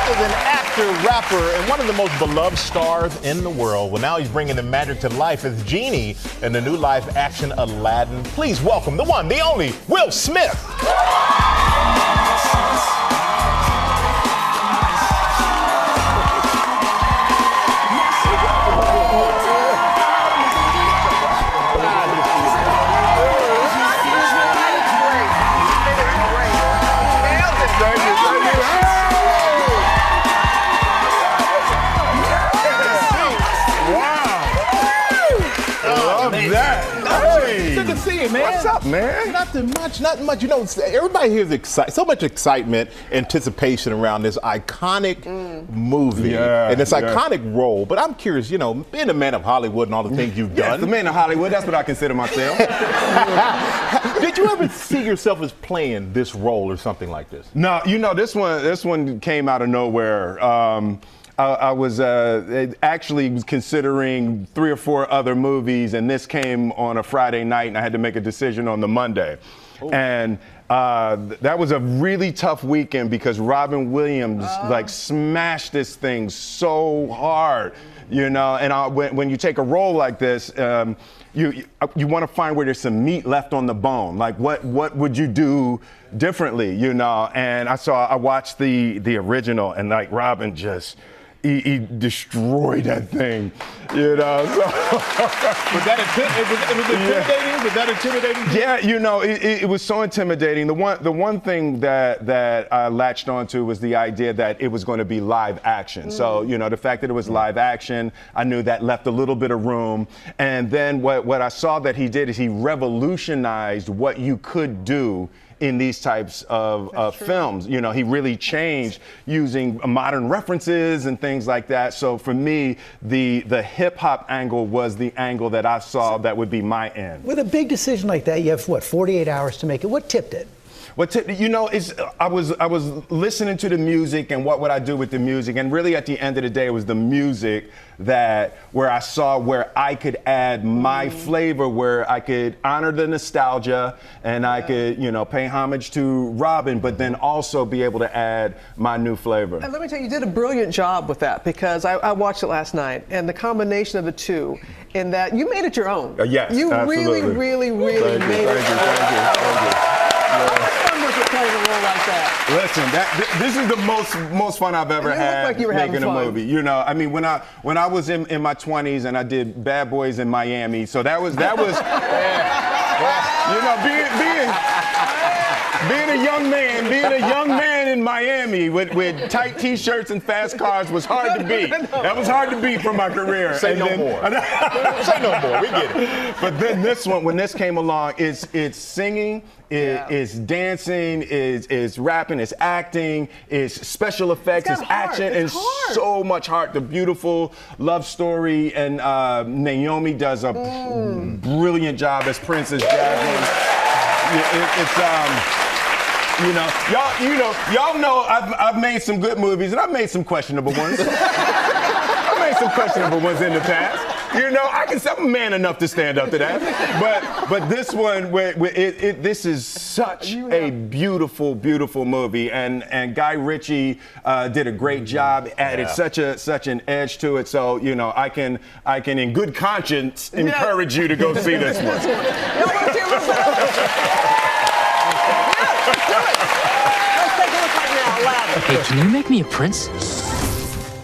is an actor, rapper, and one of the most beloved stars in the world. Well, now he's bringing the magic to life as Genie in the new live-action Aladdin. Please welcome the one, the only, Will Smith. Good to see you, man. What's up, man? Nothing much. You know, everybody here is so much excitement, anticipation around this iconic movie and this iconic role. But I'm curious, you know, being a man of Hollywood and all the things you've done. The man of Hollywood, that's what I consider myself. Did you ever see yourself as playing this role or something like this? No, you know, this one came out of nowhere. I was actually considering 3 or 4 other movies, and this came on a Friday night, and I had to make a decision on the Monday. Ooh. And that was a really tough weekend because Robin Williams like smashed this thing so hard, you know. And when you take a role like this, you want to find where there's some meat left on the bone. Like what would you do differently, you know? And I watched the original, and like Robin just. He destroyed that thing, you know. So. Was that intimidating? Yeah. Was that intimidating? Yeah, you know, it was so intimidating. The one thing that I latched onto was the idea that it was going to be live action. So, you know, the fact that it was live action, I knew that left a little bit of room. And then what I saw that he did is he revolutionized what you could do in these types of films. You know, he really changed using modern references and things like that. So for me, the hip hop angle was the angle that I saw that would be my end. With a big decision like that, you have what, 48 hours to make it. What tipped it? You know, I was listening to the music and what would I do with the music, and really at the end of the day, it was the music where I saw where I could add my flavor, where I could honor the nostalgia and I could, you know, pay homage to Robin, but then also be able to add my new flavor. And let me tell you, you did a brilliant job with that because I watched it last night, and the combination of the two, in that you made it your own. Yes, you absolutely. really made it. Thank you. Playing a role like that. Listen, this is the most fun I've ever had like you were making a fun. movie. You know, I mean, when I was in my 20s and I did Bad Boys in Miami, so that was you know, being a young man in Miami with tight T-shirts and fast cars was hard to beat. That was hard to beat for my career. Say no more. Say no more. We get it. But then this one, when this came along, it's singing. It's dancing, it's rapping, it's acting, it's special effects, it's action, and so much heart. The beautiful love story, and Naomi does a brilliant job as Princess Jasmine. Y'all know I've made some good movies, and I've made some questionable ones. I've made some questionable ones in the past. You know, I'm man enough to stand up to that. But this one, this is such a beautiful, beautiful movie, and Guy Ritchie did a great job. Added such an edge to it. So you know, I can in good conscience encourage you to go see this one. Hey, can you make me a prince?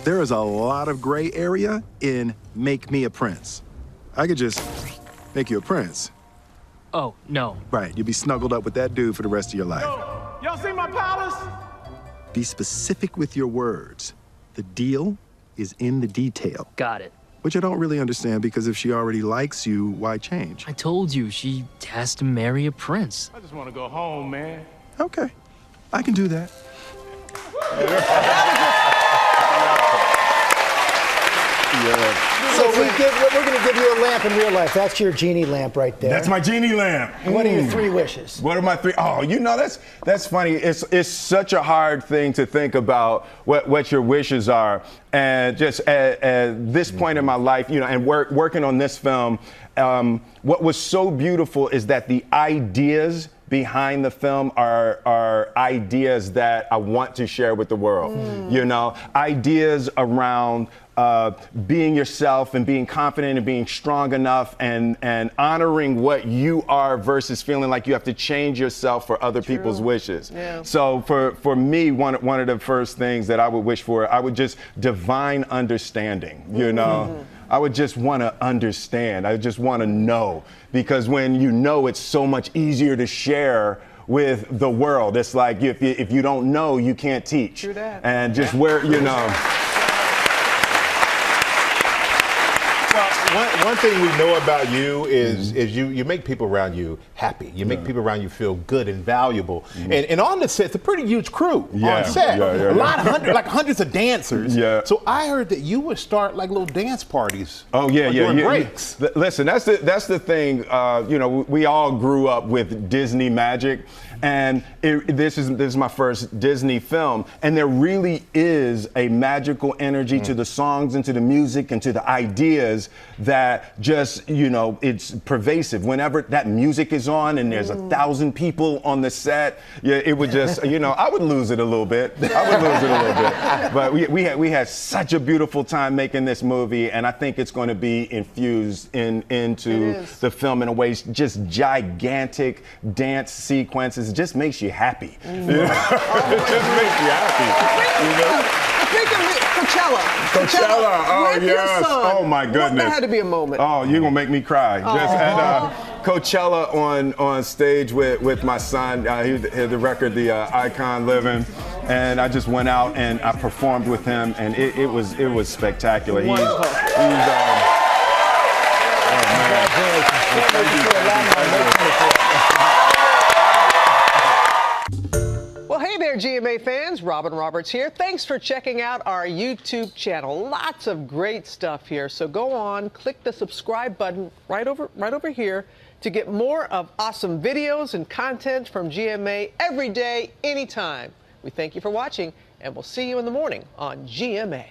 There is a lot of gray area in Make Me a Prince. I could just make you a prince. Oh, no. Right, you'll be snuggled up with that dude for the rest of your life. Y'all see my palace? Be specific with your words. The deal is in the detail. Got it. Which I don't really understand, because if she already likes you, why change? I told you, she has to marry a prince. I just want to go home, man. Okay, I can do that. So we're going to give you a lamp in real life. That's your Genie lamp right there. That's my Genie lamp. What are your 3 wishes? What are my 3? Oh, you know, that's funny. It's such a hard thing to think about what your wishes are. And just at this point in my life, you know, and working on this film, what was so beautiful is that the ideas behind the film are ideas that I want to share with the world. You know, ideas around being yourself and being confident and being strong enough and honoring what you are versus feeling like you have to change yourself for other people's wishes. Yeah. So for me, one of the first things that I would wish for, I would just divine understanding, you know? I would just want to understand. I just want to know, because when you know, it's so much easier to share with the world. It's like if you don't know, you can't teach. True that. And just where, you know. One thing we know about you is you make people around you happy. You make people around you feel good and valuable. And on the set, it's a pretty huge crew on set. A lot of hundreds of dancers. Yeah. So I heard that you would start like little dance parties. Oh yeah, during breaks. Listen, that's the thing. You know, we all grew up with Disney magic, and this is my first Disney film, and there really is a magical energy to the songs and to the music and to the ideas that just, you know, it's pervasive. Whenever that music is on and there's 1,000 people on the set, it would just, you know, I would lose it a little bit. But we had such a beautiful time making this movie, and I think it's going to be infused into the film in a way. Just gigantic dance sequences. It just makes you happy. You know? It just makes you happy. You know? Coachella. Oh yes. Oh my goodness. That had to be a moment. Oh, you're gonna make me cry. Just at Coachella on stage with my son. He had the record, the Icon Living, and I just went out and I performed with him, and it was spectacular. He's Well, hey there, GMA fans. Robin Roberts here. Thanks for checking out our YouTube channel. Lots of great stuff here. So go on, click the subscribe button right over here to get more of awesome videos and content from GMA every day, anytime. We thank you for watching, and we'll see you in the morning on GMA.